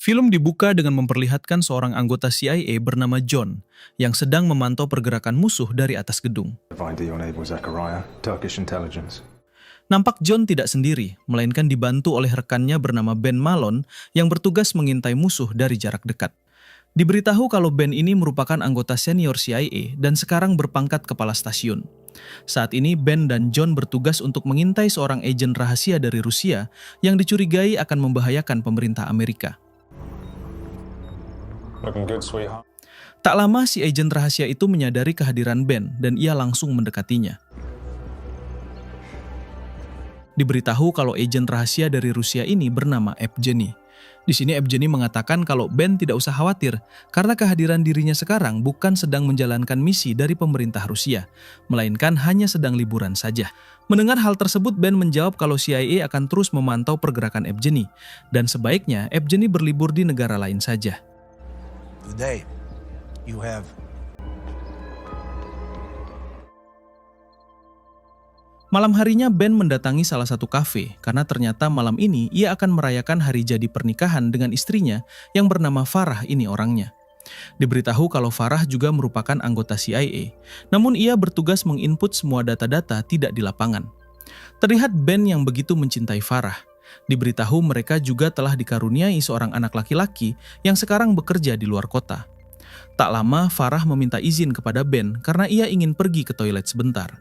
Film dibuka dengan memperlihatkan seorang anggota CIA bernama John yang sedang memantau pergerakan musuh dari atas gedung. ID on Abel Zachariah, Turkish intelligence. Nampak John tidak sendiri, melainkan dibantu oleh rekannya bernama Ben Malone yang bertugas mengintai musuh dari jarak dekat. Diberitahu kalau Ben ini merupakan anggota senior CIA dan sekarang berpangkat kepala stasiun. Saat ini Ben dan John bertugas untuk mengintai seorang agen rahasia dari Rusia yang dicurigai akan membahayakan pemerintah Amerika. Looking good, sweetheart. Tak lama si agen rahasia itu menyadari kehadiran Ben dan ia langsung mendekatinya. Diberitahu kalau agen rahasia dari Rusia ini bernama Evgeny. Di sini Evgeny mengatakan kalau Ben tidak usah khawatir karena kehadiran dirinya sekarang bukan sedang menjalankan misi dari pemerintah Rusia, melainkan hanya sedang liburan saja. Mendengar hal tersebut, Ben menjawab kalau CIA akan terus memantau pergerakan Evgeny dan sebaiknya Evgeny berlibur di negara lain saja. Today, you have Malam harinya Ben mendatangi salah satu kafe karena ternyata malam ini ia akan merayakan hari jadi pernikahan dengan istrinya yang bernama Farah ini orangnya. Diberitahu kalau Farah juga merupakan anggota CIA, namun ia bertugas menginput semua data-data tidak di lapangan. Terlihat Ben yang begitu mencintai Farah. Diberitahu mereka juga telah dikaruniai seorang anak laki-laki yang sekarang bekerja di luar kota. Tak lama Farah meminta izin kepada Ben karena ia ingin pergi ke toilet sebentar.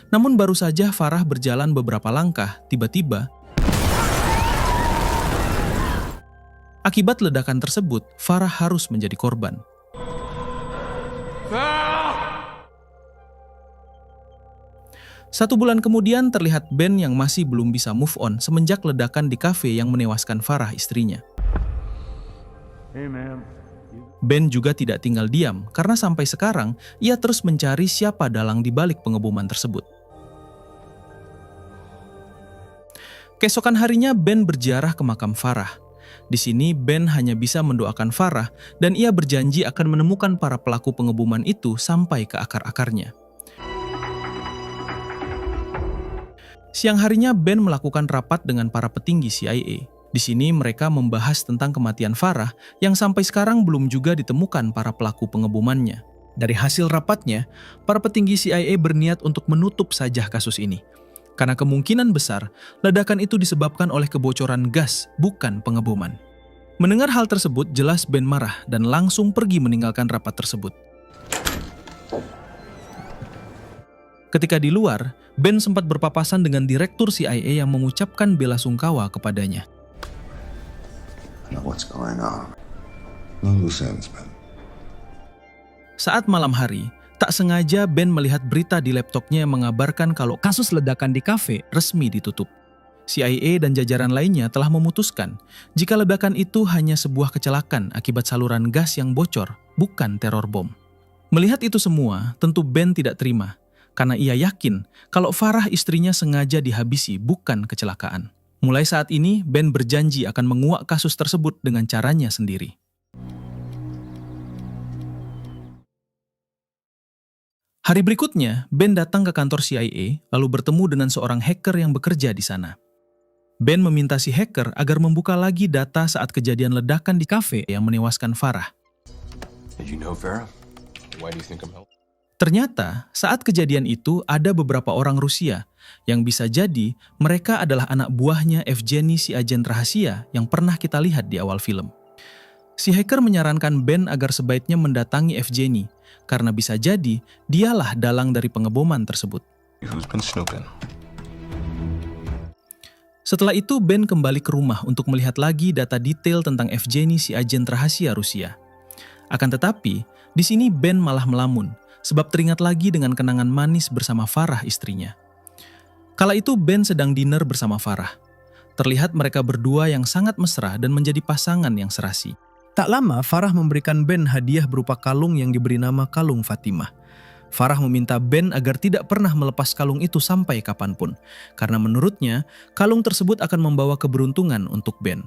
Namun baru saja Farah berjalan beberapa langkah, tiba-tiba akibat ledakan tersebut, Farah harus menjadi korban. Satu bulan kemudian terlihat Ben yang masih belum bisa move on semenjak ledakan di kafe yang menewaskan Farah istrinya. Hey, man. Ben juga tidak tinggal diam karena sampai sekarang ia terus mencari siapa dalang di balik pengeboman tersebut. Keesokan harinya Ben berziarah ke makam Farah. Di sini Ben hanya bisa mendoakan Farah dan ia berjanji akan menemukan para pelaku pengeboman itu sampai ke akar-akarnya. Siang harinya Ben melakukan rapat dengan para petinggi CIA. Di sini mereka membahas tentang kematian Farah yang sampai sekarang belum juga ditemukan para pelaku pengebomannya. Dari hasil rapatnya, para petinggi CIA berniat untuk menutup saja kasus ini. Karena kemungkinan besar, ledakan itu disebabkan oleh kebocoran gas, bukan pengeboman. Mendengar hal tersebut, jelas Ben marah dan langsung pergi meninggalkan rapat tersebut. Ketika di luar, Ben sempat berpapasan dengan direktur CIA yang mengucapkan bela sungkawa kepadanya. What's going on? No loose ends, man. Saat malam hari, tak sengaja Ben melihat berita di laptopnya yang mengabarkan kalau kasus ledakan di kafe resmi ditutup. CIA dan jajaran lainnya telah memutuskan jika ledakan itu hanya sebuah kecelakaan akibat saluran gas yang bocor, bukan teror bom. Melihat itu semua, tentu Ben tidak terima, karena ia yakin kalau Farah istrinya sengaja dihabisi, bukan kecelakaan. Mulai saat ini, Ben berjanji akan menguak kasus tersebut dengan caranya sendiri. Hari berikutnya, Ben datang ke kantor CIA, lalu bertemu dengan seorang hacker yang bekerja di sana. Ben meminta si hacker agar membuka lagi data saat kejadian ledakan di kafe yang menewaskan Farah. Did you know Farah? Why do you think I'm helping? Ternyata, saat kejadian itu ada beberapa orang Rusia yang bisa jadi mereka adalah anak buahnya Evgeny si agen rahasia yang pernah kita lihat di awal film. Si hacker menyarankan Ben agar sebaiknya mendatangi Evgeny karena bisa jadi dialah dalang dari pengeboman tersebut. Who's been snooping? Setelah itu Ben kembali ke rumah untuk melihat lagi data detail tentang Evgeny si agen rahasia Rusia. Akan tetapi, di sini Ben malah melamun sebab teringat lagi dengan kenangan manis bersama Farah istrinya. Kala itu Ben sedang dinner bersama Farah. Terlihat mereka berdua yang sangat mesra dan menjadi pasangan yang serasi. Tak lama Farah memberikan Ben hadiah berupa kalung yang diberi nama kalung Fatimah. Farah meminta Ben agar tidak pernah melepas kalung itu sampai kapanpun, karena menurutnya kalung tersebut akan membawa keberuntungan untuk Ben.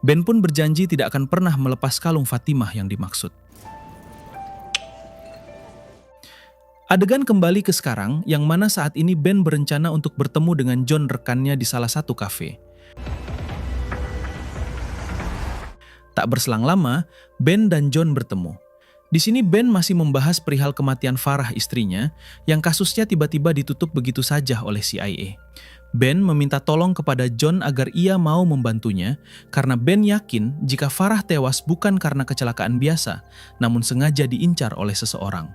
Ben pun berjanji tidak akan pernah melepas kalung Fatimah yang dimaksud. Adegan kembali ke sekarang, yang mana saat ini Ben berencana untuk bertemu dengan John rekannya di salah satu kafe. Tak berselang lama, Ben dan John bertemu. Di sini Ben masih membahas perihal kematian Farah istrinya yang kasusnya tiba-tiba ditutup begitu saja oleh CIA. Ben meminta tolong kepada John agar ia mau membantunya karena Ben yakin jika Farah tewas bukan karena kecelakaan biasa, namun sengaja diincar oleh seseorang.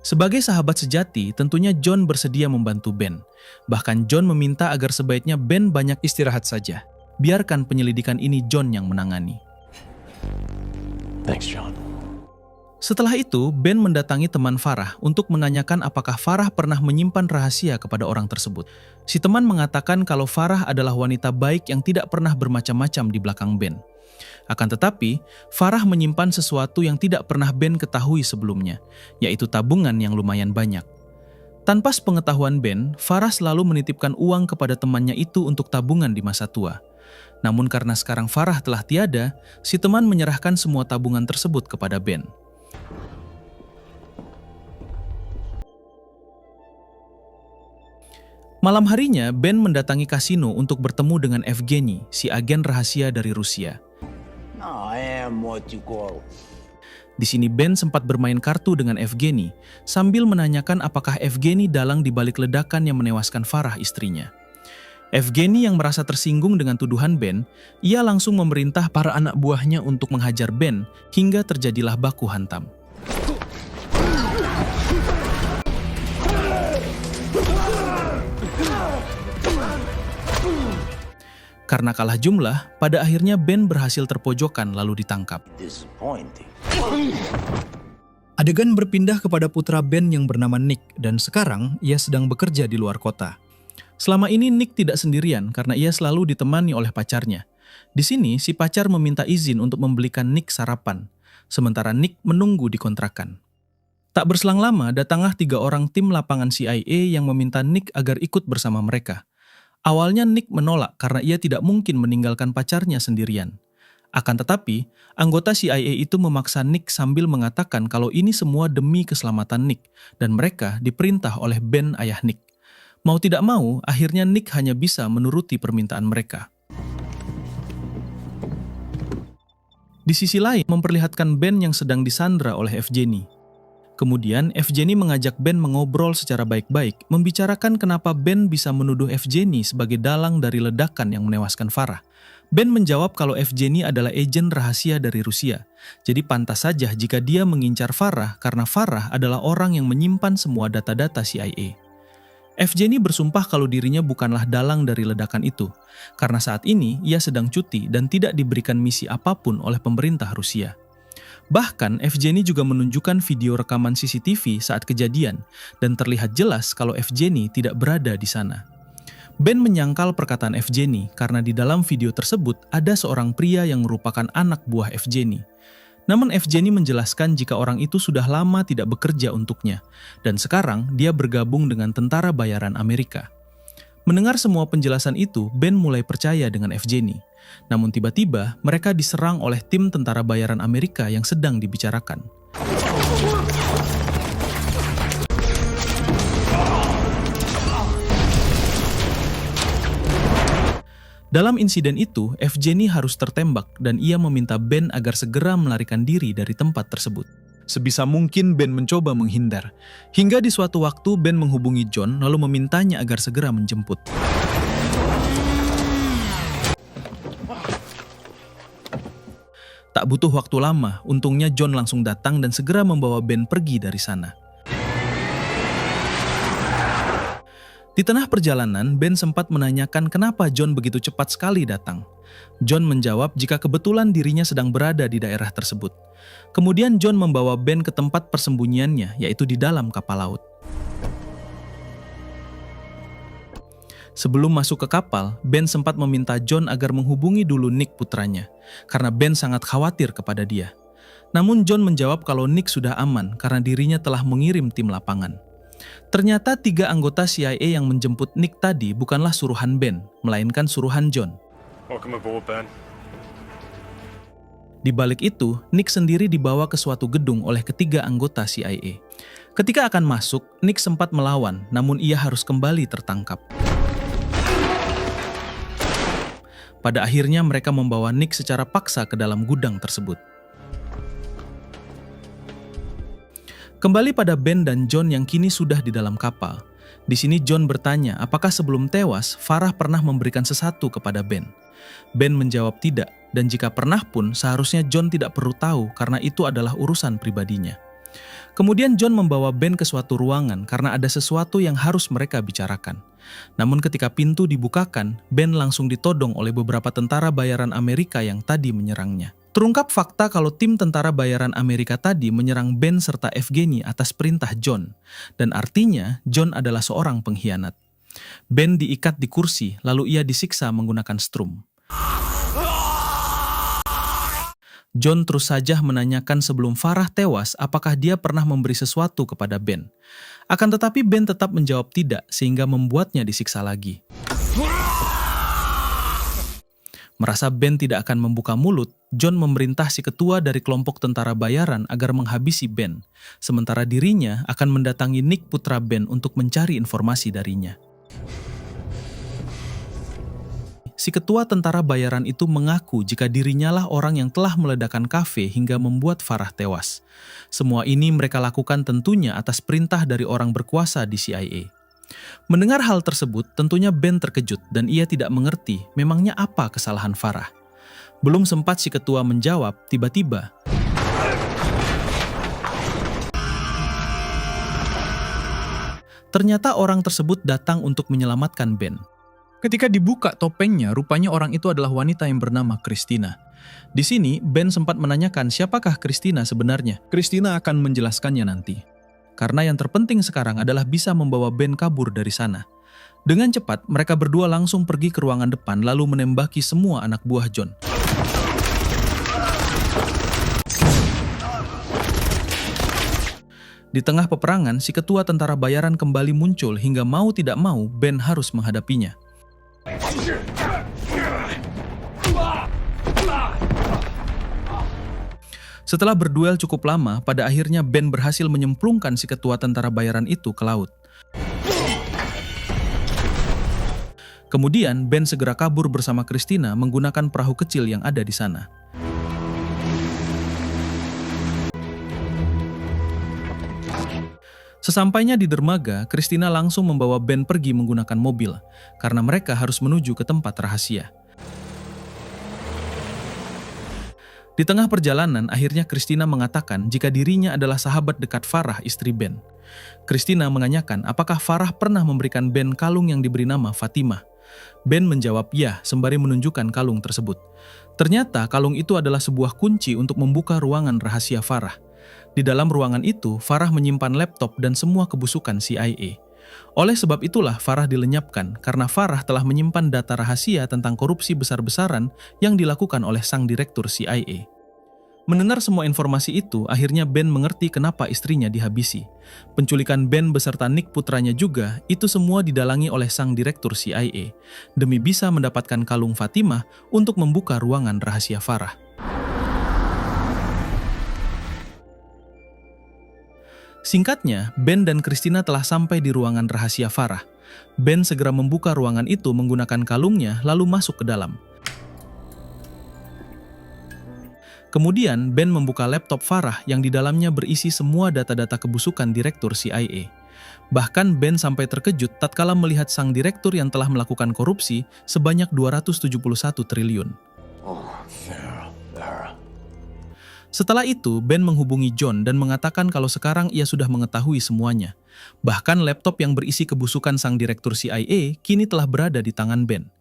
Sebagai sahabat sejati, tentunya John bersedia membantu Ben. Bahkan John meminta agar sebaiknya Ben banyak istirahat saja. Biarkan penyelidikan ini John yang menangani. Thanks, John. Setelah itu, Ben mendatangi teman Farah untuk menanyakan apakah Farah pernah menyimpan rahasia kepada orang tersebut. Si teman mengatakan kalau Farah adalah wanita baik yang tidak pernah bermacam-macam di belakang Ben. Akan tetapi, Farah menyimpan sesuatu yang tidak pernah Ben ketahui sebelumnya, yaitu tabungan yang lumayan banyak. Tanpa sepengetahuan Ben, Farah selalu menitipkan uang kepada temannya itu untuk tabungan di masa tua. Namun karena sekarang Farah telah tiada, si teman menyerahkan semua tabungan tersebut kepada Ben. Malam harinya, Ben mendatangi kasino untuk bertemu dengan Evgeny, si agen rahasia dari Rusia. I am what you call. Di sini Ben sempat bermain kartu dengan Evgeny, sambil menanyakan apakah Evgeny dalang di balik ledakan yang menewaskan Farah istrinya. Evgeny yang merasa tersinggung dengan tuduhan Ben, ia langsung memerintah para anak buahnya untuk menghajar Ben hingga terjadilah baku hantam. Karena kalah jumlah, pada akhirnya Ben berhasil terpojokan lalu ditangkap. Disappointing. Adegan berpindah kepada putra Ben yang bernama Nick dan sekarang ia sedang bekerja di luar kota. Selama ini Nick tidak sendirian karena ia selalu ditemani oleh pacarnya. Di sini si pacar meminta izin untuk membelikan Nick sarapan, sementara Nick menunggu di kontrakan. Tak berselang lama datanglah 3 orang tim lapangan CIA yang meminta Nick agar ikut bersama mereka. Awalnya Nick menolak karena ia tidak mungkin meninggalkan pacarnya sendirian. Akan tetapi, anggota CIA itu memaksa Nick sambil mengatakan kalau ini semua demi keselamatan Nick dan mereka diperintah oleh Ben ayah Nick. Mau tidak mau, akhirnya Nick hanya bisa menuruti permintaan mereka. Di sisi lain, memperlihatkan Ben yang sedang disandra oleh Evgeny. Kemudian Evgeny mengajak Ben mengobrol secara baik-baik, membicarakan kenapa Ben bisa menuduh Evgeny sebagai dalang dari ledakan yang menewaskan Farah. Ben menjawab kalau Evgeny adalah agen rahasia dari Rusia, jadi pantas saja jika dia mengincar Farah karena Farah adalah orang yang menyimpan semua data-data CIA. Evgeny bersumpah kalau dirinya bukanlah dalang dari ledakan itu, karena saat ini ia sedang cuti dan tidak diberikan misi apapun oleh pemerintah Rusia. Bahkan Evgeny juga menunjukkan video rekaman CCTV saat kejadian dan terlihat jelas kalau Evgeny tidak berada di sana. Ben menyangkal perkataan Evgeny karena di dalam video tersebut ada seorang pria yang merupakan anak buah Evgeny. Namun Evgeny menjelaskan jika orang itu sudah lama tidak bekerja untuknya dan sekarang dia bergabung dengan tentara bayaran Amerika. Mendengar semua penjelasan itu, Ben mulai percaya dengan Evgeny. Namun tiba-tiba mereka diserang oleh tim tentara bayaran Amerika yang sedang dibicarakan. Dalam insiden itu, Evgeny harus tertembak dan ia meminta Ben agar segera melarikan diri dari tempat tersebut. Sebisa mungkin Ben mencoba menghindar. Hingga di suatu waktu Ben menghubungi John lalu memintanya agar segera menjemput. Tak butuh waktu lama, untungnya John langsung datang dan segera membawa Ben pergi dari sana. Di tengah perjalanan, Ben sempat menanyakan kenapa John begitu cepat sekali datang. John menjawab jika kebetulan dirinya sedang berada di daerah tersebut. Kemudian John membawa Ben ke tempat persembunyiannya, yaitu di dalam kapal laut. Sebelum masuk ke kapal, Ben sempat meminta John agar menghubungi dulu Nick putranya, karena Ben sangat khawatir kepada dia. Namun John menjawab kalau Nick sudah aman karena dirinya telah mengirim tim lapangan. Ternyata 3 anggota CIA yang menjemput Nick tadi bukanlah suruhan Ben, melainkan suruhan John. Welcome aboard, Ben. Di balik itu, Nick sendiri dibawa ke suatu gedung oleh ketiga anggota CIA. Ketika akan masuk, Nick sempat melawan, namun ia harus kembali tertangkap. Pada akhirnya mereka membawa Nick secara paksa ke dalam gudang tersebut. Kembali pada Ben dan John yang kini sudah di dalam kapal. Di sini John bertanya apakah sebelum tewas Farah pernah memberikan sesuatu kepada Ben. Ben menjawab tidak, dan jika pernah pun seharusnya John tidak perlu tahu karena itu adalah urusan pribadinya. Kemudian John membawa Ben ke suatu ruangan karena ada sesuatu yang harus mereka bicarakan. Namun ketika pintu dibukakan, Ben langsung ditodong oleh beberapa tentara bayaran Amerika yang tadi menyerangnya. Terungkap fakta kalau tim tentara bayaran Amerika tadi menyerang Ben serta Evgeny atas perintah John, dan artinya John adalah seorang pengkhianat. Ben diikat di kursi, lalu ia disiksa menggunakan strum. John terus saja menanyakan sebelum Farah tewas apakah dia pernah memberi sesuatu kepada Ben. Akan tetapi Ben tetap menjawab tidak sehingga membuatnya disiksa lagi. Merasa Ben tidak akan membuka mulut, John memerintah si ketua dari kelompok tentara bayaran agar menghabisi Ben. Sementara dirinya akan mendatangi Nick putra Ben untuk mencari informasi darinya. Si ketua tentara bayaran itu mengaku jika dirinya lah orang yang telah meledakkan kafe hingga membuat Farah tewas. Semua ini mereka lakukan tentunya atas perintah dari orang berkuasa di CIA. Mendengar hal tersebut, tentunya Ben terkejut dan ia tidak mengerti memangnya apa kesalahan Farah. Belum sempat si ketua menjawab, tiba-tiba ternyata orang tersebut datang untuk menyelamatkan Ben. Ketika dibuka topengnya, rupanya orang itu adalah wanita yang bernama Christina. Di sini, Ben sempat menanyakan siapakah Christina sebenarnya. Christina akan menjelaskannya nanti. Karena yang terpenting sekarang adalah bisa membawa Ben kabur dari sana. Dengan cepat, mereka berdua langsung pergi ke ruangan depan lalu menembaki semua anak buah John. Di tengah peperangan, si ketua tentara bayaran kembali muncul hingga mau tidak mau Ben harus menghadapinya. Setelah berduel cukup lama, pada akhirnya Ben berhasil menyemplungkan si ketua tentara bayaran itu ke laut. Kemudian Ben segera kabur bersama Christina menggunakan perahu kecil yang ada di sana. Sesampainya di dermaga, Christina langsung membawa Ben pergi menggunakan mobil, karena mereka harus menuju ke tempat rahasia. Di tengah perjalanan, akhirnya Christina mengatakan jika dirinya adalah sahabat dekat Farah, istri Ben. Christina menanyakan apakah Farah pernah memberikan Ben kalung yang diberi nama Fatimah. Ben menjawab ya, sembari menunjukkan kalung tersebut. Ternyata kalung itu adalah sebuah kunci untuk membuka ruangan rahasia Farah. Di dalam ruangan itu, Farah menyimpan laptop dan semua kebusukan CIA. Oleh sebab itulah Farah dilenyapkan karena Farah telah menyimpan data rahasia tentang korupsi besar-besaran yang dilakukan oleh sang direktur CIA. Mendengar semua informasi itu, akhirnya Ben mengerti kenapa istrinya dihabisi. Penculikan Ben beserta Nick putranya juga, itu semua didalangi oleh sang direktur CIA, demi bisa mendapatkan kalung Fatimah untuk membuka ruangan rahasia Farah. Singkatnya, Ben dan Christina telah sampai di ruangan rahasia Farah. Ben segera membuka ruangan itu menggunakan kalungnya lalu masuk ke dalam. Kemudian Ben membuka laptop Farah yang di dalamnya berisi semua data-data kebusukan direktur CIA. Bahkan Ben sampai terkejut tatkala melihat sang direktur yang telah melakukan korupsi sebanyak 271 triliun. Oh, Vera. Setelah itu, Ben menghubungi John dan mengatakan kalau sekarang ia sudah mengetahui semuanya. Bahkan laptop yang berisi kebusukan sang direktur CIA kini telah berada di tangan Ben.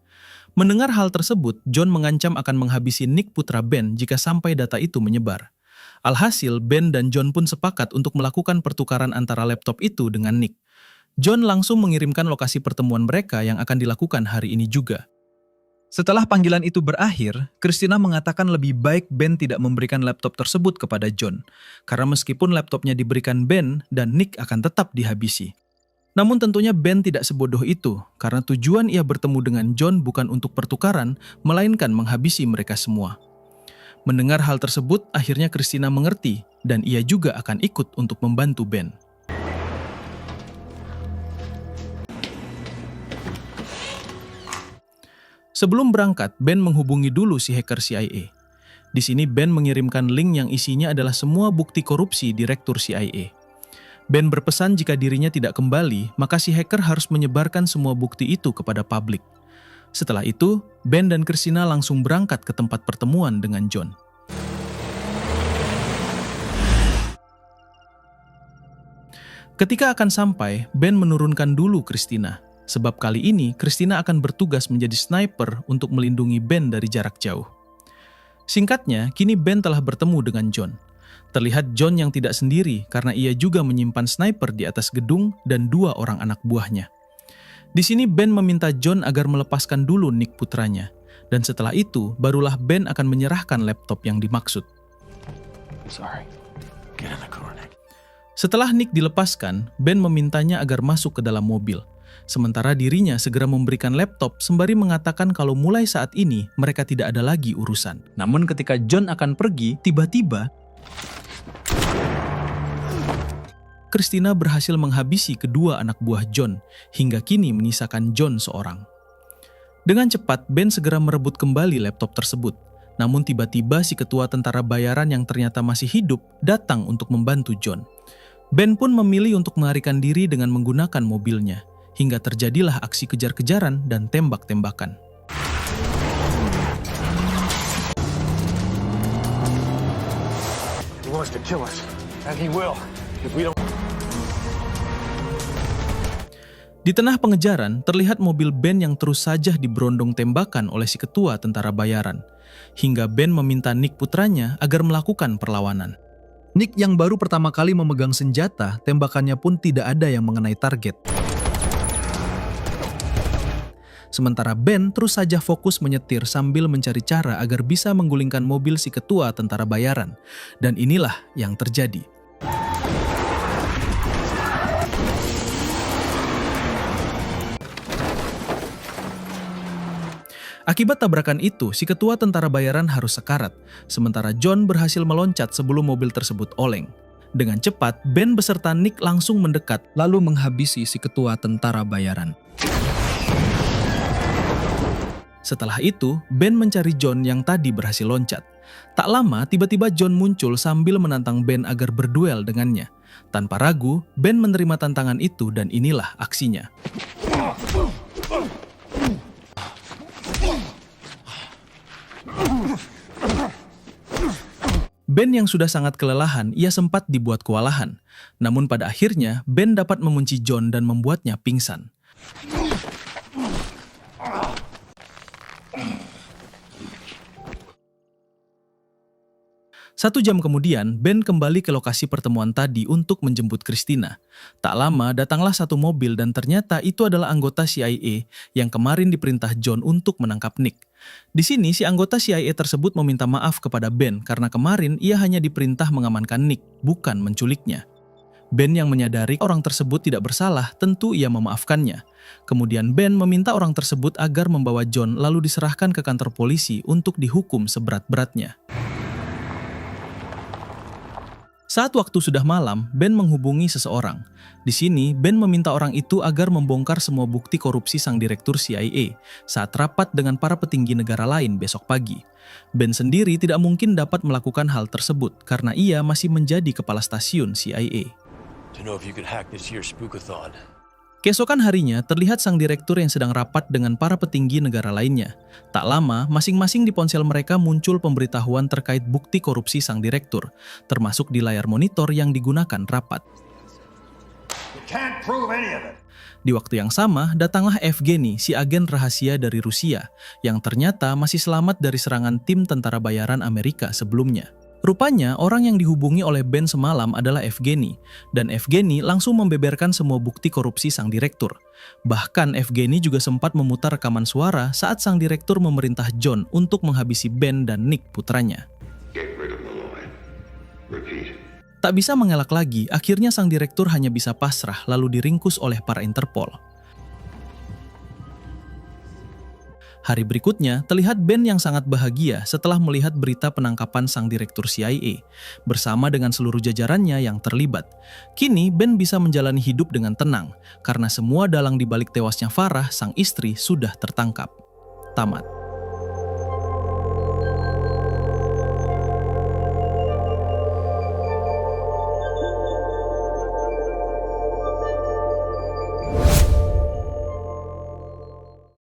Mendengar hal tersebut, John mengancam akan menghabisi Nick putra Ben jika sampai data itu menyebar. Alhasil, Ben dan John pun sepakat untuk melakukan pertukaran antara laptop itu dengan Nick. John langsung mengirimkan lokasi pertemuan mereka yang akan dilakukan hari ini juga. Setelah panggilan itu berakhir, Christina mengatakan lebih baik Ben tidak memberikan laptop tersebut kepada John, karena meskipun laptopnya diberikan Ben dan Nick akan tetap dihabisi. Namun tentunya Ben tidak sebodoh itu, karena tujuan ia bertemu dengan John bukan untuk pertukaran, melainkan menghabisi mereka semua. Mendengar hal tersebut, akhirnya Christina mengerti, dan ia juga akan ikut untuk membantu Ben. Sebelum berangkat, Ben menghubungi dulu si hacker CIA. Di sini Ben mengirimkan link yang isinya adalah semua bukti korupsi direktur CIA. Ben berpesan jika dirinya tidak kembali, maka si hacker harus menyebarkan semua bukti itu kepada publik. Setelah itu, Ben dan Christina langsung berangkat ke tempat pertemuan dengan John. Ketika akan sampai, Ben menurunkan dulu Christina. Sebab kali ini, Christina akan bertugas menjadi sniper untuk melindungi Ben dari jarak jauh. Singkatnya, kini Ben telah bertemu dengan John. Terlihat John yang tidak sendiri karena ia juga menyimpan sniper di atas gedung dan 2 orang anak buahnya. Di sini Ben meminta John agar melepaskan dulu Nick putranya. Dan setelah itu, barulah Ben akan menyerahkan laptop yang dimaksud. Sorry. Get in the car, Nick. Setelah Nick dilepaskan, Ben memintanya agar masuk ke dalam mobil. Sementara dirinya segera memberikan laptop sembari mengatakan kalau mulai saat ini mereka tidak ada lagi urusan. Namun ketika John akan pergi, tiba-tiba Christina berhasil menghabisi kedua anak buah John, hingga kini menyisakan John seorang. Dengan cepat, Ben segera merebut kembali laptop tersebut. Namun tiba-tiba si ketua tentara bayaran yang ternyata masih hidup datang untuk membantu John. Ben pun memilih untuk melarikan diri dengan menggunakan mobilnya. Hingga terjadilah aksi kejar-kejaran dan tembak-tembakan. He wants to kill us, and he will, if we don't. Di tengah pengejaran, terlihat mobil Ben yang terus saja diberondong tembakan oleh si ketua tentara bayaran. Hingga Ben meminta Nick putranya agar melakukan perlawanan. Nick yang baru pertama kali memegang senjata, tembakannya pun tidak ada yang mengenai target. Sementara Ben terus saja fokus menyetir sambil mencari cara agar bisa menggulingkan mobil si ketua tentara bayaran. Dan inilah yang terjadi. Akibat tabrakan itu, si ketua tentara bayaran harus sekarat, sementara John berhasil meloncat sebelum mobil tersebut oleng. Dengan cepat, Ben beserta Nick langsung mendekat lalu menghabisi si ketua tentara bayaran. Setelah itu, Ben mencari John yang tadi berhasil loncat. Tak lama, tiba-tiba John muncul sambil menantang Ben agar berduel dengannya. Tanpa ragu, Ben menerima tantangan itu dan inilah aksinya. Ben yang sudah sangat kelelahan, ia sempat dibuat kewalahan. Namun pada akhirnya, Ben dapat mengunci John dan membuatnya pingsan. 1 jam kemudian, Ben kembali ke lokasi pertemuan tadi untuk menjemput Christina. Tak lama, datanglah satu mobil dan ternyata itu adalah anggota CIA yang kemarin diperintah John untuk menangkap Nick. Di sini, si anggota CIA tersebut meminta maaf kepada Ben karena kemarin ia hanya diperintah mengamankan Nick, bukan menculiknya. Ben yang menyadari orang tersebut tidak bersalah, tentu ia memaafkannya. Kemudian Ben meminta orang tersebut agar membawa John lalu diserahkan ke kantor polisi untuk dihukum seberat-beratnya. Saat waktu sudah malam, Ben menghubungi seseorang. Di sini, Ben meminta orang itu agar membongkar semua bukti korupsi sang direktur CIA saat rapat dengan para petinggi negara lain besok pagi. Ben sendiri tidak mungkin dapat melakukan hal tersebut karena ia masih menjadi kepala stasiun CIA. To know if you could hack this year's Spookathon. Keesokan harinya, terlihat sang direktur yang sedang rapat dengan para petinggi negara lainnya. Tak lama, masing-masing di ponsel mereka muncul pemberitahuan terkait bukti korupsi sang direktur, termasuk di layar monitor yang digunakan rapat. Di waktu yang sama, datanglah Evgeny, si agen rahasia dari Rusia, yang ternyata masih selamat dari serangan tim tentara bayaran Amerika sebelumnya. Rupanya, orang yang dihubungi oleh Ben semalam adalah Evgeny, dan Evgeny langsung membeberkan semua bukti korupsi sang direktur. Bahkan Evgeny juga sempat memutar rekaman suara saat sang direktur memerintah John untuk menghabisi Ben dan Nick putranya. Get rid of Malloy. Repeat. Tak bisa mengelak lagi, akhirnya sang direktur hanya bisa pasrah lalu diringkus oleh para Interpol. Hari berikutnya, terlihat Ben yang sangat bahagia setelah melihat berita penangkapan sang direktur CIA, bersama dengan seluruh jajarannya yang terlibat. Kini, Ben bisa menjalani hidup dengan tenang, karena semua dalang di balik tewasnya Farah, sang istri, sudah tertangkap. tamat.